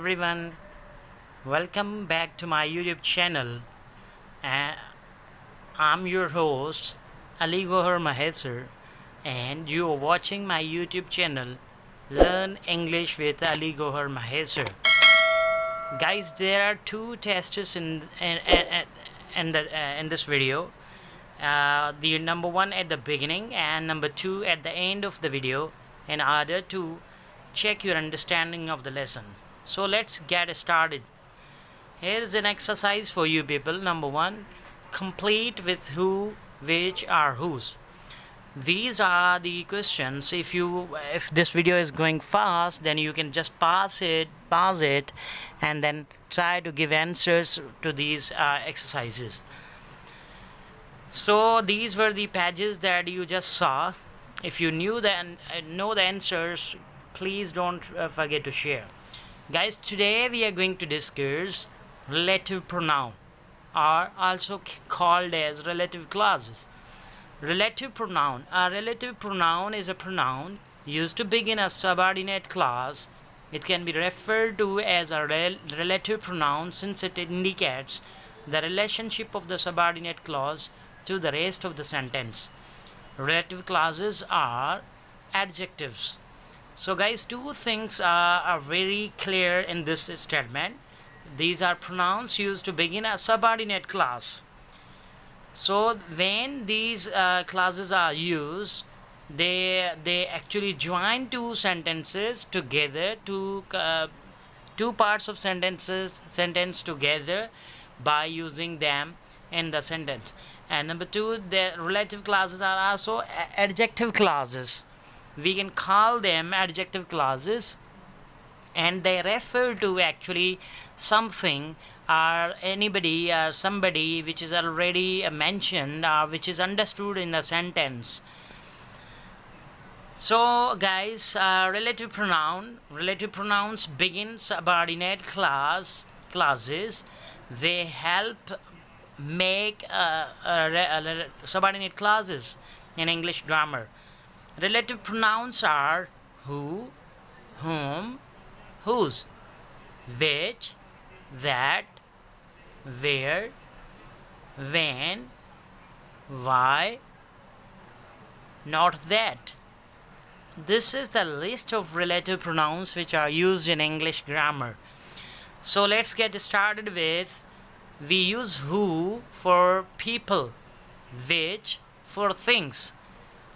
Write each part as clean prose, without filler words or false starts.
everyone, welcome back to my YouTube channel. Uh, I'm your host Ali Gohar Mahesar, and you are watching my YouTube channel Learn English with Ali Gohar Mahesar. Guys, there are two tests in this video. The number one at the beginning and number two at the end of the video, in order to check your understanding of the lesson. So let's get started. Here is an exercise for you people. Number one, complete with who, which, or whose. These are the questions. If this video is going fast, then you can just pause it, and then try to give answers to these exercises. So these were the pages that you just saw. If you know the answers, please don't forget to share. Guys, today we are going to discuss relative pronoun, or also called as relative clauses. Relative pronoun. A relative pronoun is a pronoun used to begin a subordinate clause. It can be referred to as a relative pronoun since it indicates the relationship of the subordinate clause to the rest of the sentence. Relative clauses are adjectives. So guys, two things are very clear in this statement. These are pronouns used to begin a subordinate clause. So when these clauses are used, they actually join two sentences together, two parts of sentence together by using them in the sentence. And number two, the relative clauses are also adjective clauses. We can call them adjective clauses, and they refer to actually something or anybody or somebody which is already mentioned or which is understood in the sentence. So guys, relative pronouns begin subordinate clauses. They help make subordinate clauses in English grammar. Relative pronouns are who, whom, whose, which, that, where, when, why, not that. This is the list of relative pronouns which are used in English grammar. So let's get started with, we use who for people, which for things.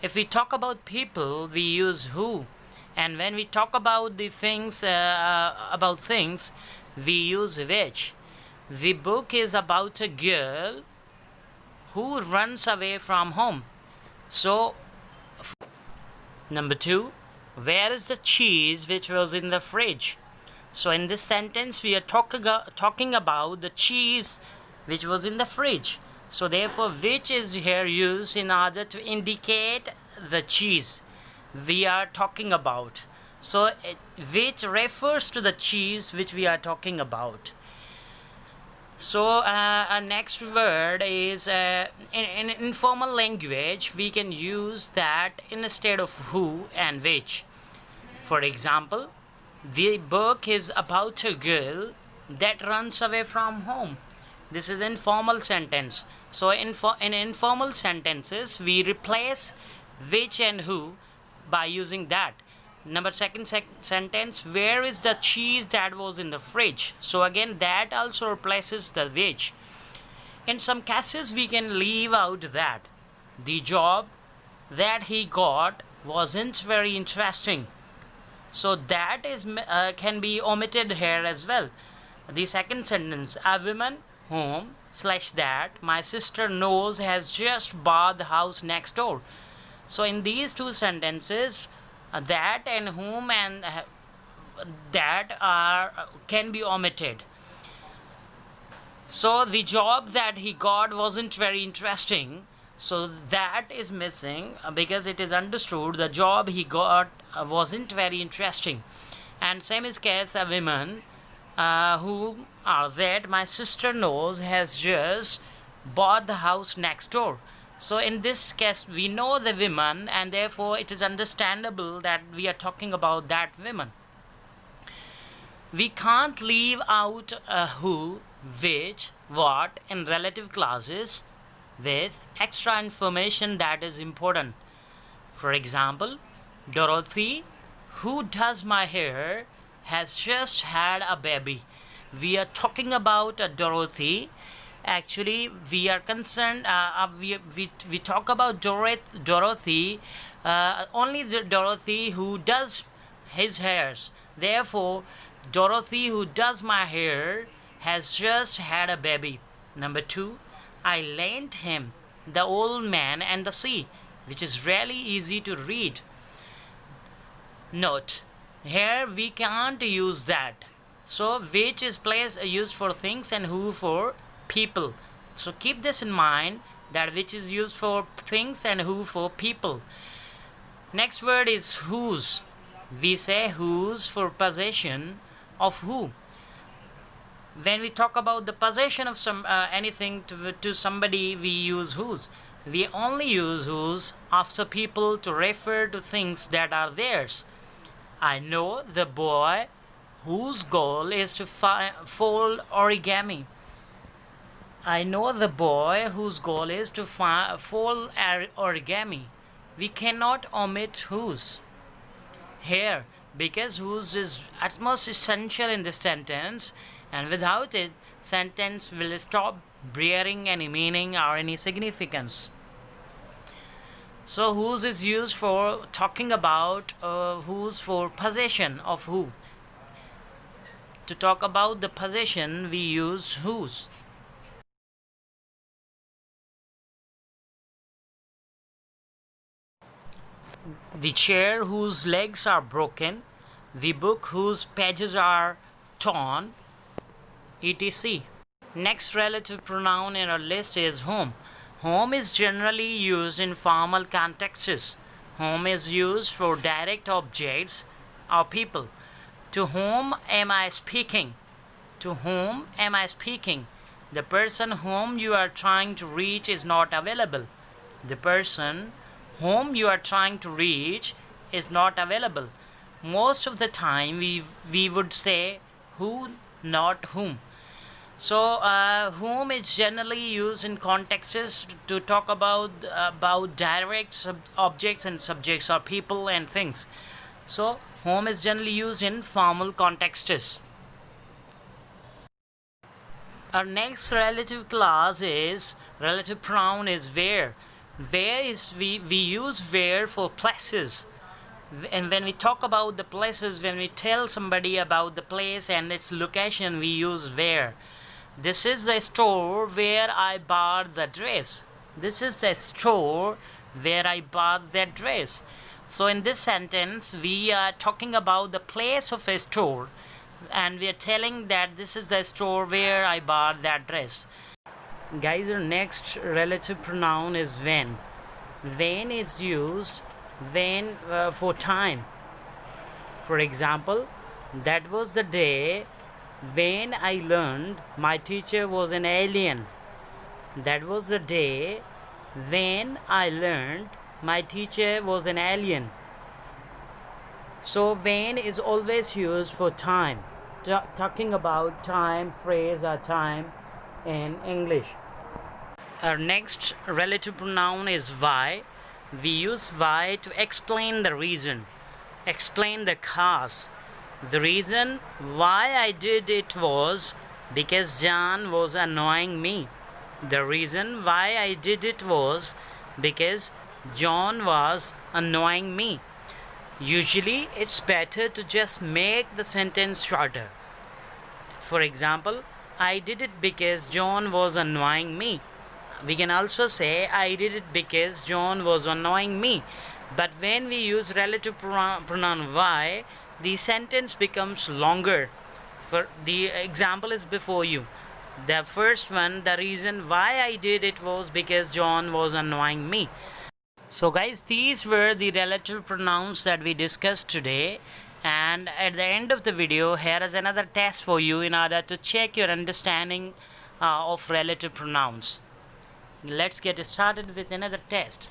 If we talk about people, we use who, and when we talk about the things, we use which. The book is about a girl who runs away from home. So number two, where is the cheese which was in the fridge? So in this sentence we are talking about the cheese which was in the fridge. So therefore which is here used in order to indicate the cheese we are talking about. So which refers to the cheese which we are talking about. So our next word is in informal language we can use that instead of who and which. For example, the book is about a girl that runs away from home. This is informal sentence. So in informal sentences we replace which and who by using that. Number second sentence, where is the cheese that was in the fridge? So again that also replaces the which. In some cases we can leave out that. The job that he got wasn't very interesting. So that is can be omitted here as well. The second sentence, a woman whom / that my sister knows has just bought the house next door. So in these two sentences, that and whom and that can be omitted. So the job that he got wasn't very interesting. So that is missing because it is understood the job he got wasn't very interesting. And same is case, a woman who that my sister knows has just bought the house next door. So in this case we know the woman, and therefore it is understandable that we are talking about that woman. We can't leave out who, which, what in relative clauses with extra information that is important. For example, Dorothy, who does my hair, has just had a baby. We are talking about Dorothy. Actually, we are concerned, we talk about Dorothy, only the Dorothy who does his hairs. Therefore, Dorothy who does my hair has just had a baby. Number two, I lent him the old man and the sea, which is really easy to read. Note, here we can't use that. So which is used for things and who for people. So keep this in mind, that which is used for things and who for people. Next word is whose. We say whose for possession of who. When we talk about the possession of anything to somebody, we use whose. We only use whose after people to refer to things that are theirs. I know the boy whose goal is to fold origami. I know the boy whose goal is to fold origami. We cannot omit whose here, because whose is utmost essential in this sentence, and without it, sentence will stop bearing any meaning or any significance. So whose is used for talking about whose for possession of who. To talk about the possession, we use whose. The chair whose legs are broken, the book whose pages are torn, etc. Next relative pronoun in our list is whom. Whom is generally used in formal contexts. Whom is used for direct objects or people. To whom am I speaking? To whom am I speaking? The person whom you are trying to reach is not available. The person whom you are trying to reach is not available. Most of the time we would say who, not whom. So whom is generally used in contexts to talk about direct objects and subjects or people and things. So whom is generally used in formal contexts. Our next relative clause is relative pronoun is where. Where is we use where for places. And when we talk about the places, when we tell somebody about the place and its location, we use where. This is the store where I bought the dress. This is the store where I bought that dress. So in this sentence, we are talking about the place of a store, and we are telling that this is the store where I bought that dress. Guys, our next relative pronoun is when. When is used when for time. For example, that was the day when I learned my teacher was an alien. That was the day when I learned my teacher was an alien. So when is always used for time, talking about time, phrase or time in English. Our next relative pronoun is why. We use why to explain the reason, explain the cause. The reason why I did it was because John was annoying me. The reason why I did it was because John was annoying me. Usually, it's better to just make the sentence shorter. For example, I did it because John was annoying me. We can also say I did it because John was annoying me. But when we use relative pronoun why, the sentence becomes longer. For the example is before you. The first one, the reason why I did it was because John was annoying me. So guys, these were the relative pronouns that we discussed today, and at the end of the video, here is another test for you in order to check your understanding of relative pronouns. Let's get started with another test.